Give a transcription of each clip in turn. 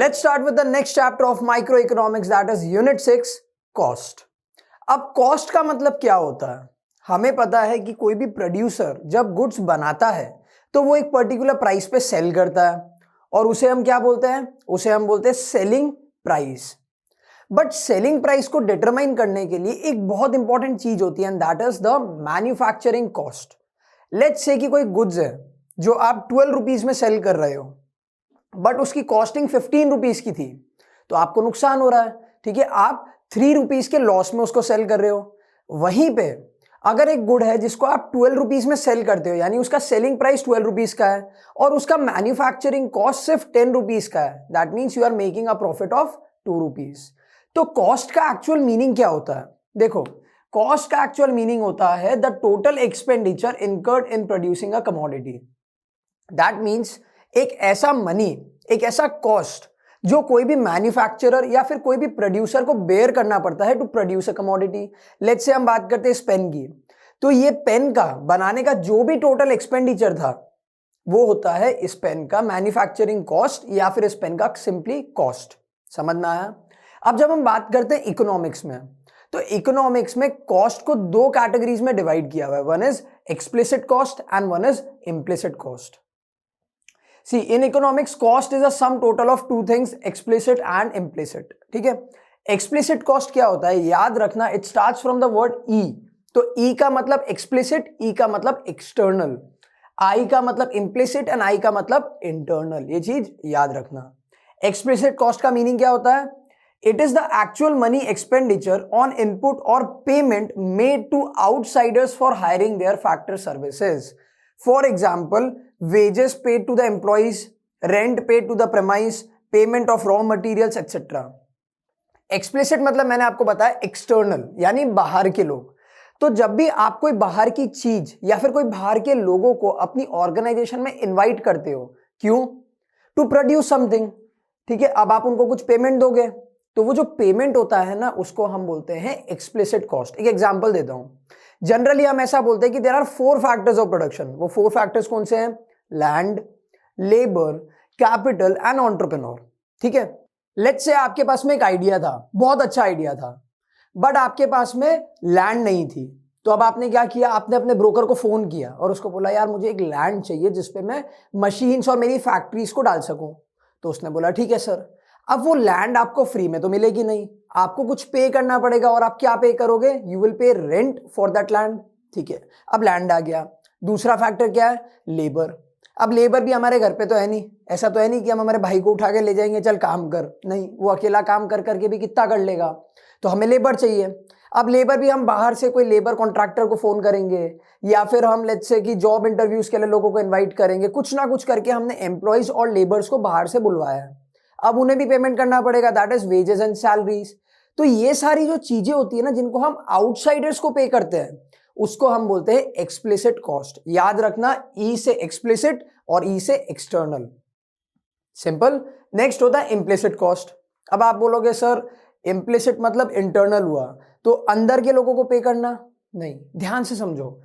Let's start with the next chapter of microeconomics, that is Unit 6, Cost. अब cost का मतलब क्या होता है? हमें पता है कि कोई भी प्रोड्यूसर जब गुड्स बनाता है तो वो एक पर्टिकुलर प्राइस पे सेल करता है और उसे हम क्या बोलते हैं? उसे हम बोलते हैं selling price. But selling price को डिटरमाइन करने के लिए एक बहुत इंपॉर्टेंट चीज होती है and that is the manufacturing cost. Let's say कि कोई गुड्स है जो आप 12 रुपीज में सेल कर रहे हो बट उसकी कॉस्टिंग 15 रुपीज की थी, तो आपको नुकसान हो रहा है। ठीक है, आप 3 रुपीज के लॉस में उसको सेल कर रहे हो। वहीं पे अगर एक गुड है जिसको आप 12 रुपीज में सेल करते हो, यानी उसका सेलिंग प्राइस 12 रुपीज का है और उसका मैन्युफैक्चरिंग कॉस्ट सिर्फ 10 रुपीज का है, that means you are making a profit of 2 rupees. तो कॉस्ट का एक्चुअल मीनिंग क्या होता है? देखो, कॉस्ट का एक्चुअल मीनिंग होता है the total expenditure incurred in producing a commodity. That means एक ऐसा मनी, एक ऐसा कॉस्ट जो कोई भी मैन्युफैक्चरर या फिर कोई भी प्रोड्यूसर को बेयर करना पड़ता है to produce a commodity. Let's say हम बात करते हैं इस पेन की, तो ये पेन का बनाने का जो भी टोटल एक्सपेंडिचर था वो होता है इस पेन का मैन्युफैक्चरिंग कॉस्ट या फिर इस पेन का सिंपली कॉस्ट। समझ में आया? अब जब हम बात करते हैं इकोनॉमिक्स में, तो इकोनॉमिक्स में कॉस्ट को 2 कैटेगरीज में डिवाइड किया हुआ है, one is explicit cost and one is implicit cost. See, in economics, cost is a sum total of 2 things, explicit and implicit. ठीक है, explicit cost क्या होता है? याद रखना, it starts from the word E. तो E का मतलब explicit, E का मतलब external, I का मतलब implicit and I का मतलब internal। ये चीज याद रखना। explicit cost का मीनिंग क्या होता है? It is the actual money expenditure on input or payment made to outsiders for hiring their factor services. For example, wages paid to the employees, rent paid to the premise, payment of raw materials, etc. Explicit मतलब मैंने आपको बताया external, यानी बाहर के लोग। तो जब भी आप कोई बाहर की चीज या फिर कोई बाहर के लोगों को अपनी ऑर्गेनाइजेशन में इनवाइट करते हो, क्यों? To produce something. ठीक है, अब आप उनको कुछ पेमेंट दोगे, तो वो जो पेमेंट होता है ना, उसको हम बोलते हैं एक्सप्लिसिट कॉस्ट। एक एग्जांपल देता हूं। जनरली हम ऐसा बोलते हैं कि there are 4 factors of production. वो 4 फैक्टर्स कौन से हैं? Land, labour, capital and entrepreneur. ठीक है, लेट्स से आपके पास में एक आइडिया था, बहुत अच्छा आइडिया था, बट आपके पास में लैंड नहीं थी। तो अब आपने क्या किया? आपने अपने ब्रोकर को फोन किया और उसको बोला यार मुझे एक लैंड चाहिए जिसपे मैं मशीन्स और मेरी फैक्ट्रीज को डाल सकूं। तो उसने बोला ठीक है सर। अब वो लैंड आपको फ्री में तो मिलेगी नहीं, आपको कुछ पे करना पड़ेगा और आप क्या पे करोगे? You will pay rent for that land. ठीक है, अब लैंड आ गया। दूसरा फैक्टर क्या है? लेबर। अब लेबर भी हमारे घर पे तो है नहीं, ऐसा तो है नहीं कि हम हमारे भाई को उठा के ले जाएंगे चल काम कर, नहीं, वो अकेला काम कर करके भी कितना कर लेगा, तो हमें लेबर चाहिए। अब लेबर भी हम बाहर से कोई लेबर कॉन्ट्रैक्टर को फोन करेंगे या फिर हम लेट्स से कि जॉब इंटरव्यूज के लिए लोगों को इन्वाइट करेंगे, कुछ ना कुछ करके हमने एम्प्लॉयज और लेबर्स को बाहर से बुलवाया है। अब उन्हें भी पेमेंट करना पड़ेगा, that is wages and salaries. तो ये सारी जो चीजें होती है ना जिनको हम आउटसाइडर्स को पे करते हैं, उसको हम बोलते हैं एक्सप्लिसिट कॉस्ट। याद रखना, ई से एक्सप्लिसिट और ई से एक्सटर्नल। सिंपल। नेक्स्ट होता है इम्प्लिसिट कॉस्ट। अब आप बोलोगे सर इम्प्लिसिट मतलब इंटरनल हुआ, तो अंदर के लोगों को पे करना? नहीं, ध्यान से समझो।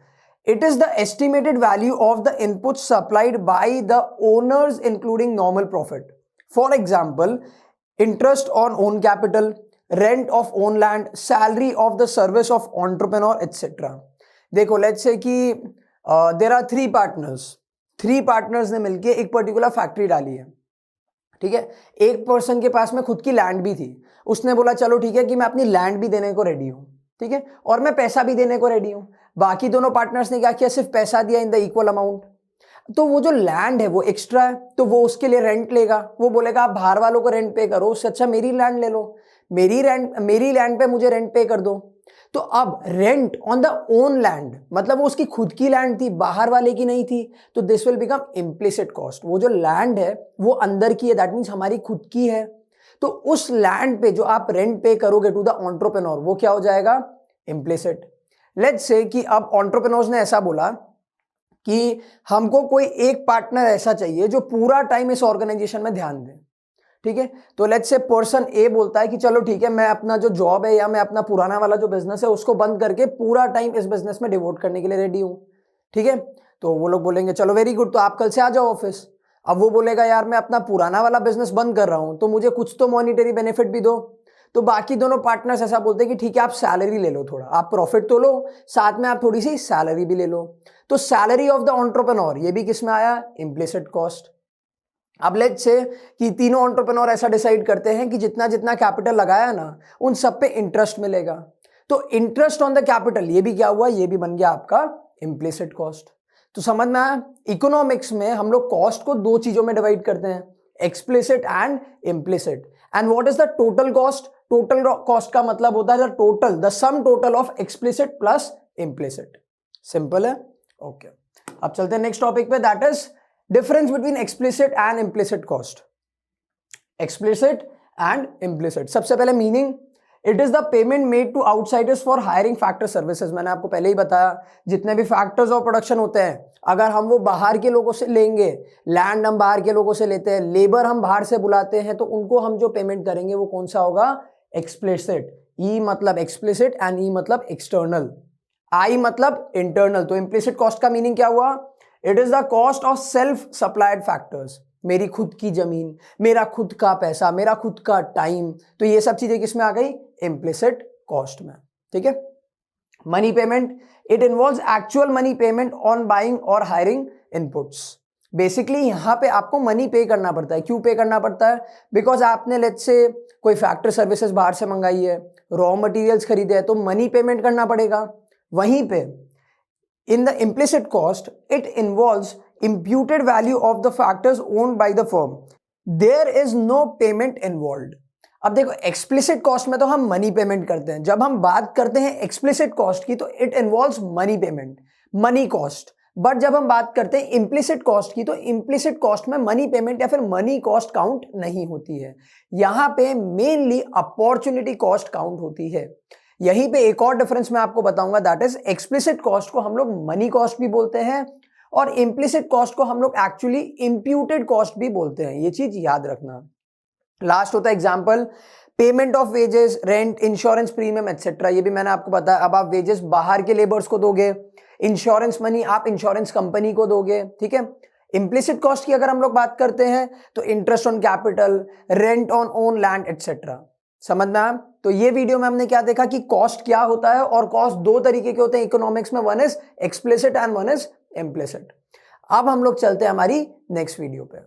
It is the estimated value of the input supplied by the owners including normal profit. For example, interest on own capital, rent of own land, salary of the service of entrepreneur etcetera. देखो let's say कि there are 3 partners. 3 partners ने मिलके एक particular factory डाली है। ठीक है, एक पर्सन के पास में खुद की लैंड भी थी, उसने बोला चलो ठीक है कि मैं अपनी लैंड भी देने को रेडी हूं, ठीक है, और मैं पैसा भी देने को रेडी हूं। बाकी दोनों पार्टनर्स ने क्या किया? सिर्फ पैसा दिया इन द इक्वल अमाउंट। तो वो जो लैंड है वो एक्स्ट्रा है, तो वो उसके लिए रेंट लेगा। वो बोलेगा आप बाहर वालों को रेंट पे करो, उससे अच्छा मेरी लैंड ले लो, मेरी लैंड पे मुझे रेंट पे कर दो। तो अब rent on the own land मतलब वो उसकी खुद की लैंड थी, बाहर वाले की नहीं थी, तो this will become implicit cost. वो जो लैंड है वो अंदर की है, दैट मीन्स हमारी खुद की है। तो उस लैंड पे जो आप रेंट पे करोगे टू द एंटरप्रेन्योर, वो क्या हो जाएगा? इम्प्लिसिट। लेट्स से कि अब एंटरप्रेन्योर्स ने ऐसा बोला कि हमको कोई एक पार्टनर ऐसा चाहिए जो पूरा टाइम इस ऑर्गेनाइजेशन में ध्यान दे। ठीक है, तो लेट्स से पर्सन ए बोलता है कि चलो ठीक है, मैं अपना जो जॉब है या मैं अपना पुराना वाला जो बिजनेस है उसको बंद करके पूरा टाइम इस बिजनेस में डिवोट करने के लिए रेडी हूं। ठीक है, तो वो लोग बोलेंगे चलो वेरी गुड, तो आप कल से आ जाओ ऑफिस। अब वो बोलेगा यार मैं अपना पुराना वाला बिजनेस बंद कर रहा हूं तो मुझे कुछ तो मॉनिटरी बेनिफिट भी दो। तो बाकी दोनों पार्टनर्स ऐसा बोलते हैं कि ठीक है आप सैलरी ले लो, थोड़ा आप प्रॉफिट तो लो, साथ में आप थोड़ी सी सैलरी भी ले लो। तो सैलरी ऑफ द एंटरप्रेन्योर ये भी किसमें आया, इम्प्लिसिट कॉस्ट। अब लेट्स से कि तीनों एंटरप्रेन्योर ऐसा डिसाइड करते हैं कि जितना जितना कैपिटल लगाया ना उन सब पे इंटरेस्ट मिलेगा। तो इंटरेस्ट ऑन द कैपिटल ये भी क्या हुआ, ये भी बन गया आपका इम्प्लिसिट कॉस्ट। तो समझ में आया, इकोनॉमिक्स में हम लोग कॉस्ट को दो चीजों में डिवाइड करते हैं, explicit and implicit. And what is the total cost, total cost का मतलब होता है the total, the sum total of explicit plus implicit. Simple है, ओके। अब चलते हैं नेक्स्ट टॉपिक पे, that is difference between explicit and implicit cost. Explicit and implicit, सबसे पहले meaning, it is the payment made to outsiders for hiring factor services. मैंने आपको पहले ही बताया जितने भी फैक्टर्स ऑफ प्रोडक्शन होते हैं अगर हम वो बाहर के लोगों से लेंगे, लैंड हम बाहर के लोगों से लेते हैं, लेबर हम बाहर से बुलाते हैं, तो उनको हम जो पेमेंट करेंगे वो कौन सा होगा, एक्सप्लिसिट। ई मतलब एक्सप्लिसिट एंड ई मतलब एक्सटर्नल, आई मतलब इंटरनल। तो इम्प्लिसिट कॉस्ट का मीनिंग क्या हुआ, it is the cost of self supplied factors, मेरी खुद की जमीन, मेरा खुद का पैसा, मेरा खुद का टाइम, तो ये सब चीजें किसमें आ गई, इम्प्लिसिट कॉस्ट में। ठीक है, money payment, it involves actual money payment on buying और हायरिंग इनपुट्स। बेसिकली यहां पे आपको मनी पे करना पड़ता है। क्यों पे करना पड़ता है, बिकॉज आपने लेट्स से कोई फैक्ट्री सर्विसेज बाहर से मंगाई है, रॉ मटेरियल्स खरीदे हैं, तो मनी पेमेंट करना पड़ेगा। वहीं पे in the implicit cost it involves imputed value of the factors owned by the firm, there is no payment involved। अब देखो एक्सप्लिसिट कॉस्ट में तो हम मनी पेमेंट करते हैं, जब हम बात करते हैं एक्सप्लिसिट कॉस्ट की तो it involves money payment, money cost. But जब हम बात करते हैं इम्प्लिसिट कॉस्ट की तो इम्प्लिसिट कॉस्ट में मनी पेमेंट या फिर मनी कॉस्ट काउंट नहीं होती है, यहां पे मेनली अपॉर्चुनिटी कॉस्ट काउंट होती है। यहीं पे एक और डिफरेंस मैं आपको बताऊंगा, दैट इज एक्सप्लिसिट कॉस्ट को हम लोग मनी कॉस्ट भी बोलते हैं और इम्प्लिसिट कॉस्ट को हम लोग एक्चुअली इंप्यूटेड कॉस्ट भी बोलते हैं, ये चीज याद रखना। लास्ट होता है example, payment of wages, rent, insurance premium etcetera, ये भी मैंने आपको बताया। अब आप वेजेस बाहर के लेबर्स को दोगे, इंश्योरेंस मनी आप इंश्योरेंस कंपनी को दोगे। ठीक है, इम्प्लिसिट कॉस्ट की अगर हम लोग बात करते हैं तो interest on capital, rent on own land etcetera. समझ में आया? तो ये वीडियो में हमने क्या देखा कि कॉस्ट क्या होता है, और कॉस्ट दो तरीके के होते हैं इकोनॉमिक्स में, one is explicit and one is implicit. अब हम लोग चलते हैं हमारी नेक्स्ट वीडियो पे।